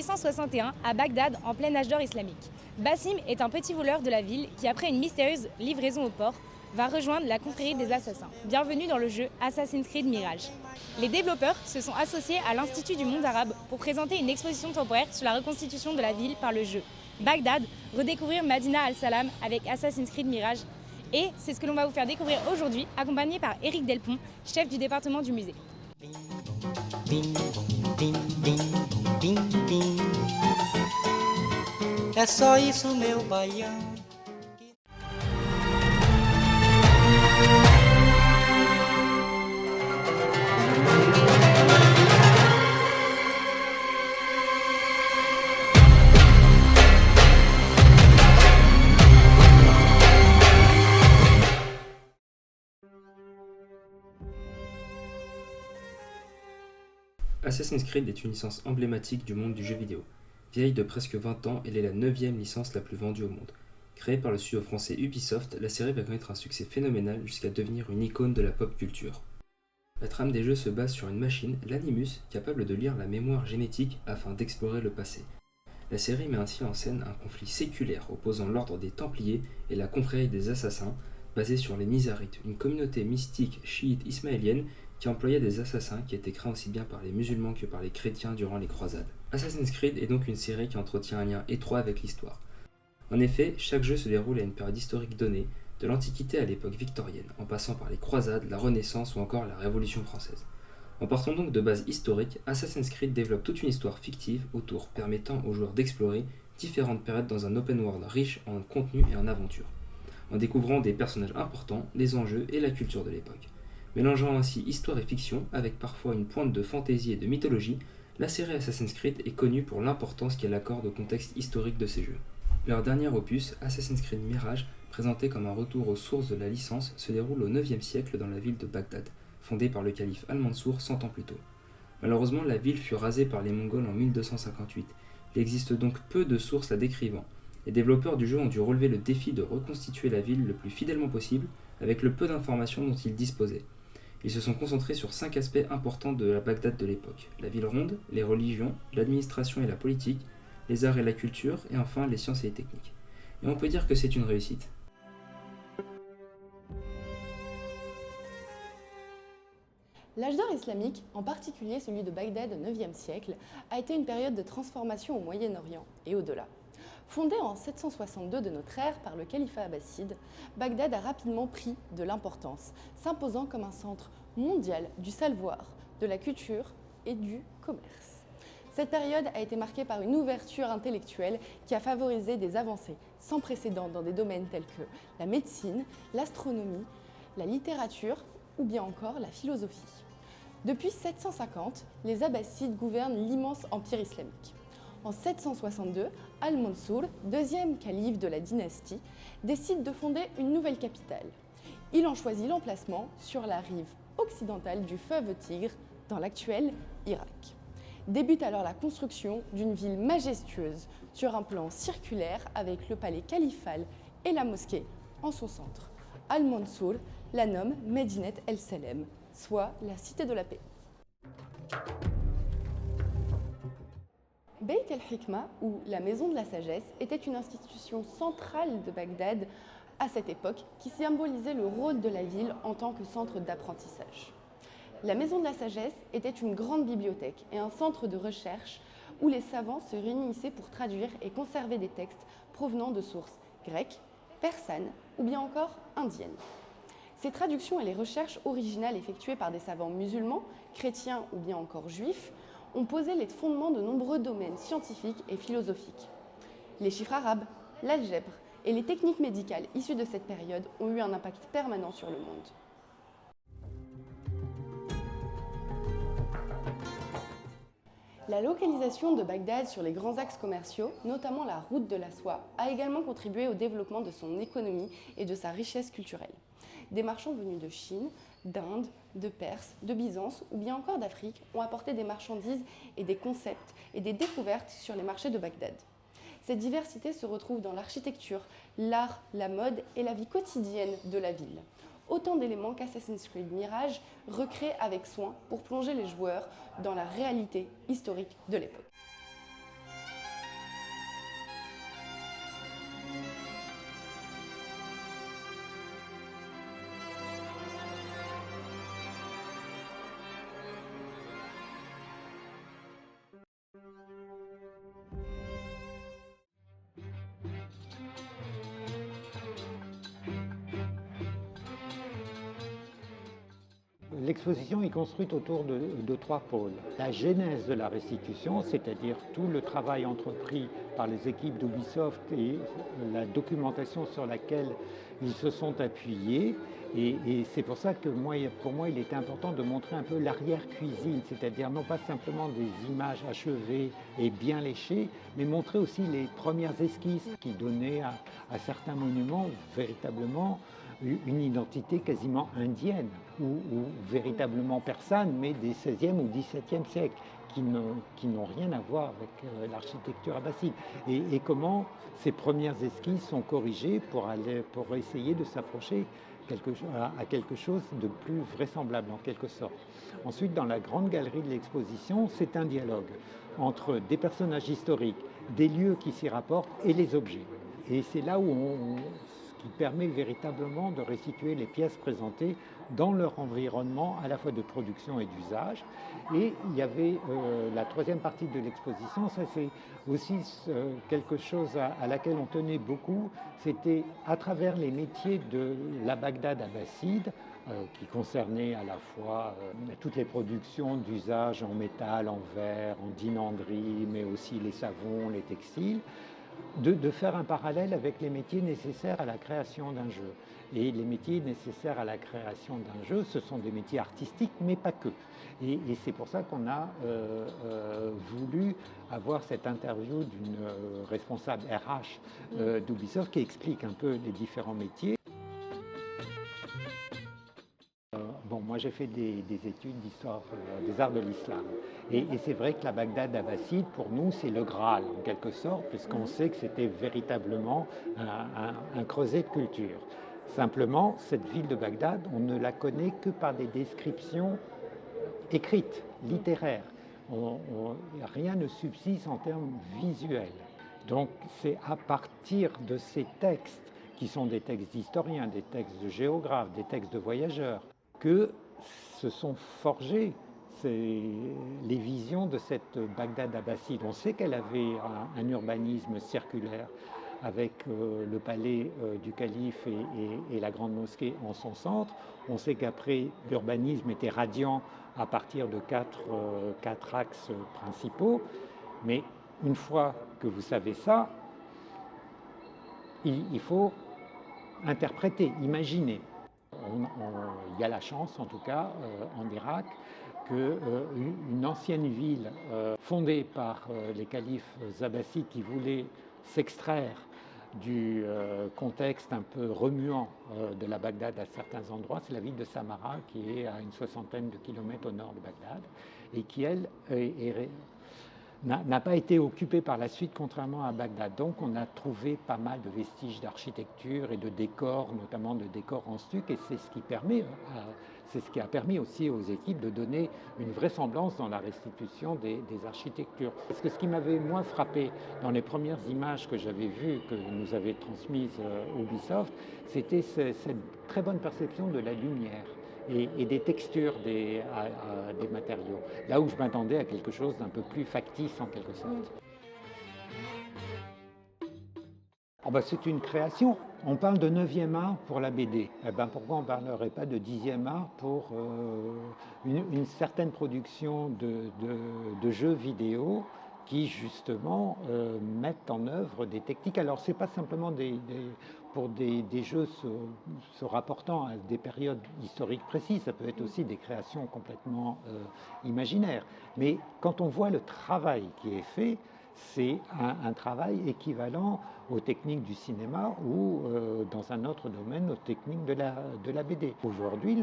861 à Bagdad en plein âge d'or islamique. Basim est un petit voleur de la ville qui, après une mystérieuse livraison au port, va rejoindre la confrérie des assassins. Bienvenue dans le jeu Assassin's Creed Mirage. Les développeurs se sont associés à l'Institut du monde arabe pour présenter une exposition temporaire sur la reconstitution de la ville par le jeu. Bagdad, redécouvrir Madina al-Salam avec Assassin's Creed Mirage. Et c'est ce que l'on va vous faire découvrir aujourd'hui, accompagné par Éric Delpont, chef du département du musée. É só isso, meu baião. Assassin's Creed est une licence emblématique du monde du jeu vidéo. Vieille de presque 20 ans, elle est la 9e licence la plus vendue au monde. Créée par le studio français Ubisoft, la série va connaître un succès phénoménal jusqu'à devenir une icône de la pop culture. La trame des jeux se base sur une machine, l'Animus, capable de lire la mémoire génétique afin d'explorer le passé. La série met ainsi en scène un conflit séculaire opposant l'ordre des Templiers et la confrérie des Assassins, basée sur les Nizarites, une communauté mystique chiite ismaélienne qui employait des assassins qui étaient craints aussi bien par les musulmans que par les chrétiens durant les croisades. Assassin's Creed est donc une série qui entretient un lien étroit avec l'histoire. En effet, chaque jeu se déroule à une période historique donnée, de l'Antiquité à l'époque victorienne, en passant par les croisades, la Renaissance ou encore la Révolution française. En partant donc de bases historiques, Assassin's Creed développe toute une histoire fictive autour, permettant aux joueurs d'explorer différentes périodes dans un open world riche en contenu et en aventure, en découvrant des personnages importants, les enjeux et la culture de l'époque. Mélangeant ainsi histoire et fiction, avec parfois une pointe de fantaisie et de mythologie, la série Assassin's Creed est connue pour l'importance qu'elle accorde au contexte historique de ses jeux. Leur dernier opus, Assassin's Creed Mirage, présenté comme un retour aux sources de la licence, se déroule au IXe siècle dans la ville de Bagdad, fondée par le calife Al-Mansour 100 ans plus tôt. Malheureusement, la ville fut rasée par les Mongols en 1258. Il existe donc peu de sources la décrivant. Les développeurs du jeu ont dû relever le défi de reconstituer la ville le plus fidèlement possible, avec le peu d'informations dont ils disposaient. Ils se sont concentrés sur 5 aspects importants de la Bagdad de l'époque: la ville ronde, les religions, l'administration et la politique, les arts et la culture, et enfin les sciences et les techniques. Et on peut dire que c'est une réussite. L'âge d'or islamique, en particulier celui de Bagdad au IXe siècle, a été une période de transformation au Moyen-Orient et au-delà. Fondée en 762 de notre ère par le califat abbasside, Bagdad a rapidement pris de l'importance, s'imposant comme un centre mondial du savoir, de la culture et du commerce. Cette période a été marquée par une ouverture intellectuelle qui a favorisé des avancées sans précédent dans des domaines tels que la médecine, l'astronomie, la littérature ou bien encore la philosophie. Depuis 750, les Abbassides gouvernent l'immense empire islamique. En 762, Al-Mansour, deuxième calife de la dynastie, décide de fonder une nouvelle capitale. Il en choisit l'emplacement sur la rive occidentale du fleuve Tigre, dans l'actuel Irak. Débute alors la construction d'une ville majestueuse sur un plan circulaire avec le palais califal et la mosquée en son centre. Al-Mansour la nomme Medinet el-Salem, soit la cité de la paix. Beit el-Hikma, ou la Maison de la Sagesse, était une institution centrale de Bagdad à cette époque qui symbolisait le rôle de la ville en tant que centre d'apprentissage. La Maison de la Sagesse était une grande bibliothèque et un centre de recherche où les savants se réunissaient pour traduire et conserver des textes provenant de sources grecques, persanes ou bien encore indiennes. Ces traductions et les recherches originales effectuées par des savants musulmans, chrétiens ou bien encore juifs ont posé les fondements de nombreux domaines scientifiques et philosophiques. Les chiffres arabes, l'algèbre et les techniques médicales issues de cette période ont eu un impact permanent sur le monde. La localisation de Bagdad sur les grands axes commerciaux, notamment la route de la soie, a également contribué au développement de son économie et de sa richesse culturelle. Des marchands venus de Chine, d'Inde, de Perse, de Byzance ou bien encore d'Afrique ont apporté des marchandises et des concepts et des découvertes sur les marchés de Bagdad. Cette diversité se retrouve dans l'architecture, l'art, la mode et la vie quotidienne de la ville. Autant d'éléments qu'Assassin's Creed Mirage recrée avec soin pour plonger les joueurs dans la réalité historique de l'époque. l'exposition est construite autour de 3 pôles. La genèse de la restitution, c'est-à-dire tout le travail entrepris par les équipes d'Ubisoft et la documentation sur laquelle ils se sont appuyés. Et c'est pour ça que pour moi, il était important de montrer un peu l'arrière-cuisine, c'est-à-dire non pas simplement des images achevées et bien léchées, mais montrer aussi les premières esquisses qui donnaient à certains monuments véritablement une identité quasiment indienne ou véritablement persane, mais des 16e ou 17e siècles, qui n'ont rien à voir avec l'architecture abbasside. Et comment ces premières esquisses sont corrigées pour essayer de s'approcher à quelque chose de plus vraisemblable en quelque sorte. Ensuite, dans la grande galerie de l'exposition, c'est un dialogue entre des personnages historiques, des lieux qui s'y rapportent et les objets. Et c'est là ce qui permet véritablement de restituer les pièces présentées dans leur environnement à la fois de production et d'usage. Et il y avait la troisième partie de l'exposition, ça c'est aussi quelque chose à laquelle on tenait beaucoup, c'était à travers les métiers de la Bagdad abbasside, qui concernait à la fois toutes les productions d'usage en métal, en verre, en dinanderie, mais aussi les savons, les textiles, de faire un parallèle avec les métiers nécessaires à la création d'un jeu. Et les métiers nécessaires à la création d'un jeu, ce sont des métiers artistiques, mais pas que. Et c'est pour ça qu'on a voulu avoir cette interview d'une responsable RH d'Ubisoft qui explique un peu les différents métiers. Moi j'ai fait des études d'histoire des arts de l'islam et c'est vrai que la Bagdad abbasside pour nous c'est le Graal en quelque sorte puisqu'on sait que c'était véritablement un creuset de culture. Simplement cette ville de Bagdad on ne la connaît que par des descriptions écrites, littéraires. Rien ne subsiste en termes visuels. Donc c'est à partir de ces textes qui sont des textes d'historiens, des textes de géographes, des textes de voyageurs, que se sont forgées les visions de cette Bagdad abbasside. On sait qu'elle avait un urbanisme circulaire avec le palais du calife et la grande mosquée en son centre. On sait qu'après, l'urbanisme était radiant à partir de quatre axes principaux. Mais une fois que vous savez ça, il faut interpréter, imaginer. Il y a la chance, en tout cas, en Irak, qu'une ancienne ville fondée par les califes abbassides qui voulaient s'extraire du contexte un peu remuant de la Bagdad à certains endroits, c'est la ville de Samarra qui est à une 60aine de kilomètres au nord de Bagdad et qui, elle, n'a pas été occupée par la suite, contrairement à Bagdad. Donc on a trouvé pas mal de vestiges d'architecture et de décors, notamment de décors en stuc, et c'est ce qui a permis aussi aux équipes de donner une vraisemblance dans la restitution des architectures. Parce que ce qui m'avait moins frappé dans les premières images que j'avais vues, que nous avait transmises Ubisoft, c'était cette très bonne perception de la lumière. Et des textures des matériaux. Là où je m'attendais à quelque chose d'un peu plus factice en quelque sorte. C'est une création. On parle de 9e art pour la BD. Pourquoi on ne parlerait pas de 10e art pour une certaine production de jeux vidéo qui justement mettent en œuvre des techniques. Alors ce n'est pas simplement pour des jeux se rapportant à des périodes historiques précises, ça peut être aussi des créations complètement imaginaires. Mais quand on voit le travail qui est fait, c'est un travail équivalent aux techniques du cinéma ou dans un autre domaine aux techniques de la BD. Aujourd'hui,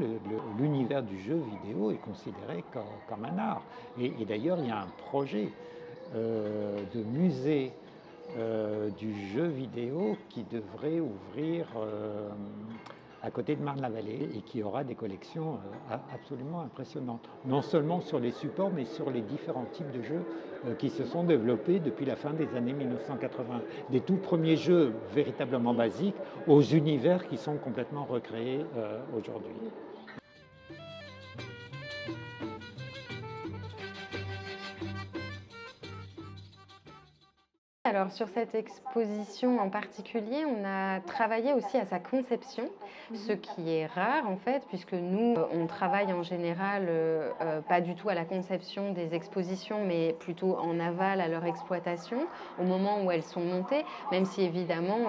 l'univers du jeu vidéo est considéré comme un art. Et d'ailleurs, il y a un projet de musée du jeu vidéo qui devrait ouvrir à côté de Marne-la-Vallée et qui aura des collections absolument impressionnantes. Non seulement sur les supports, mais sur les différents types de jeux qui se sont développés depuis la fin des années 1980. Des tout premiers jeux véritablement basiques aux univers qui sont complètement recréés aujourd'hui. Alors sur cette exposition en particulier, on a travaillé aussi à sa conception, ce qui est rare en fait, puisque nous, on travaille en général pas du tout à la conception des expositions, mais plutôt en aval à leur exploitation, au moment où elles sont montées, même si évidemment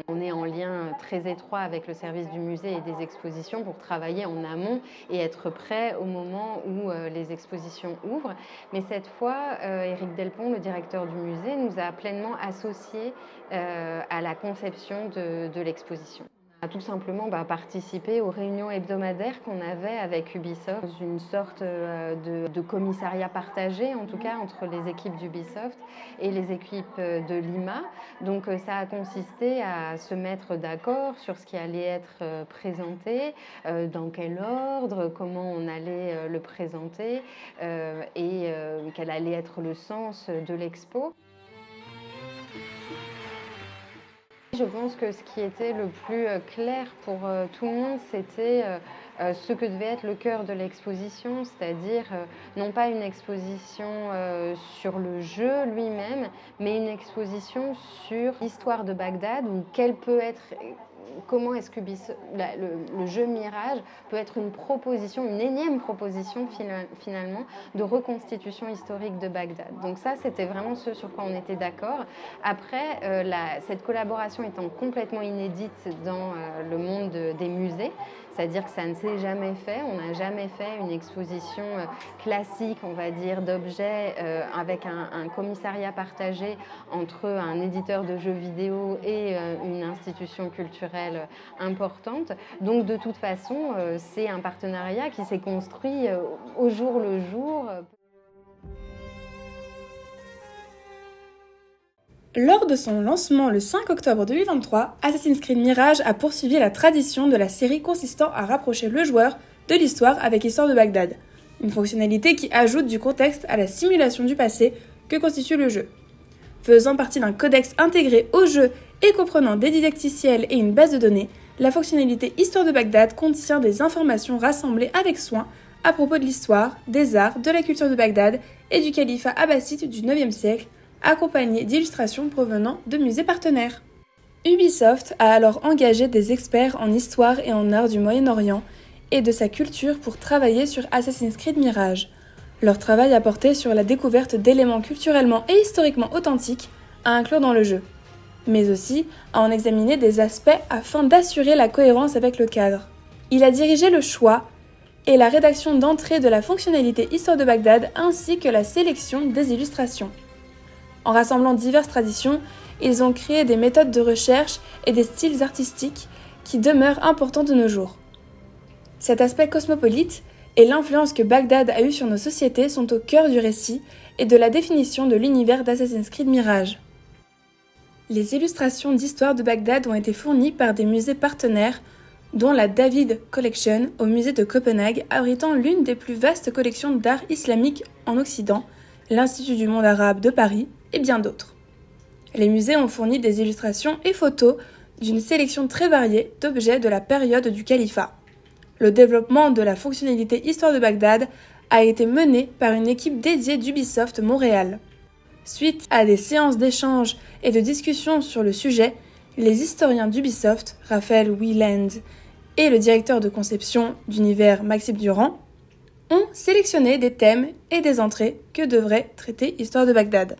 on est en lien très étroit avec le service du musée et des expositions pour travailler en amont et être prêt au moment où les expositions ouvrent. Mais cette fois, Éric Delpont, le directeur du musée, nous a pleinement associés à la conception de l'exposition. On a tout simplement participé aux réunions hebdomadaires qu'on avait avec Ubisoft, une sorte de commissariat partagé, en tout cas entre les équipes d'Ubisoft et les équipes de Lima. Donc ça a consisté à se mettre d'accord sur ce qui allait être présenté, dans quel ordre, comment on allait le présenter et quel allait être le sens de l'expo. Je pense que ce qui était le plus clair pour tout le monde, c'était ce que devait être le cœur de l'exposition, c'est-à-dire non pas une exposition sur le jeu lui-même, mais une exposition sur l'histoire de Bagdad, ou quelle peut être, comment est-ce que le jeu Mirage peut être une proposition, une énième proposition finalement, de reconstitution historique de Bagdad. Donc ça, c'était vraiment ce sur quoi on était d'accord. Après, cette collaboration étant complètement inédite dans le monde des musées, c'est-à-dire que ça ne s'est jamais fait. On n'a jamais fait une exposition classique, on va dire, d'objets avec un commissariat partagé entre un éditeur de jeux vidéo et une institution culturelle importante. Donc de toute façon, c'est un partenariat qui s'est construit au jour le jour. Lors de son lancement le 5 octobre 2023, Assassin's Creed Mirage a poursuivi la tradition de la série consistant à rapprocher le joueur de l'histoire avec Histoire de Bagdad, une fonctionnalité qui ajoute du contexte à la simulation du passé que constitue le jeu. Faisant partie d'un codex intégré au jeu et comprenant des didacticiels et une base de données, la fonctionnalité Histoire de Bagdad contient des informations rassemblées avec soin à propos de l'histoire, des arts, de la culture de Bagdad et du califat abbasside du 9e siècle, accompagné d'illustrations provenant de musées partenaires. Ubisoft a alors engagé des experts en histoire et en art du Moyen-Orient et de sa culture pour travailler sur Assassin's Creed Mirage. Leur travail a porté sur la découverte d'éléments culturellement et historiquement authentiques à inclure dans le jeu, mais aussi à en examiner des aspects afin d'assurer la cohérence avec le cadre. Il a dirigé le choix et la rédaction d'entrée de la fonctionnalité Histoire de Bagdad ainsi que la sélection des illustrations. En rassemblant diverses traditions, ils ont créé des méthodes de recherche et des styles artistiques qui demeurent importants de nos jours. Cet aspect cosmopolite et l'influence que Bagdad a eue sur nos sociétés sont au cœur du récit et de la définition de l'univers d'Assassin's Creed Mirage. Les illustrations d'Histoire de Bagdad ont été fournies par des musées partenaires, dont la David Collection au musée de Copenhague, abritant l'une des plus vastes collections d'art islamique en Occident, l'Institut du monde arabe de Paris et bien d'autres. Les musées ont fourni des illustrations et photos d'une sélection très variée d'objets de la période du califat. Le développement de la fonctionnalité Histoire de Bagdad a été mené par une équipe dédiée d'Ubisoft Montréal. Suite à des séances d'échange et de discussion sur le sujet, les historiens d'Ubisoft, Raphaël Wieland et le directeur de conception d'univers Maxime Durand, ont sélectionné des thèmes et des entrées que devrait traiter Histoire de Bagdad.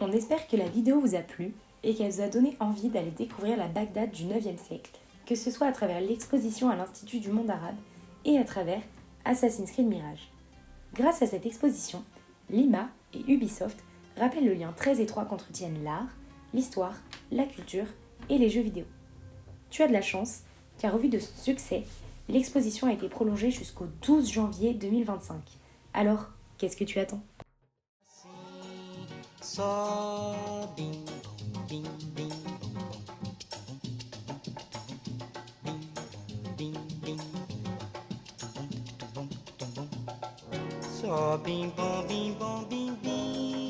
On espère que la vidéo vous a plu et qu'elle vous a donné envie d'aller découvrir la Bagdad du 9e siècle, que ce soit à travers l'exposition à l'Institut du monde arabe et à travers Assassin's Creed Mirage. Grâce à cette exposition, Lima et Ubisoft rappellent le lien très étroit qu'entretiennent l'art, l'histoire, la culture et les jeux vidéo. Tu as de la chance, car au vu de son succès, l'exposition a été prolongée jusqu'au 12 janvier 2025. Alors, qu'est-ce que tu attends ? Só bim bim bim bim bim só bim bom bim bom bim bim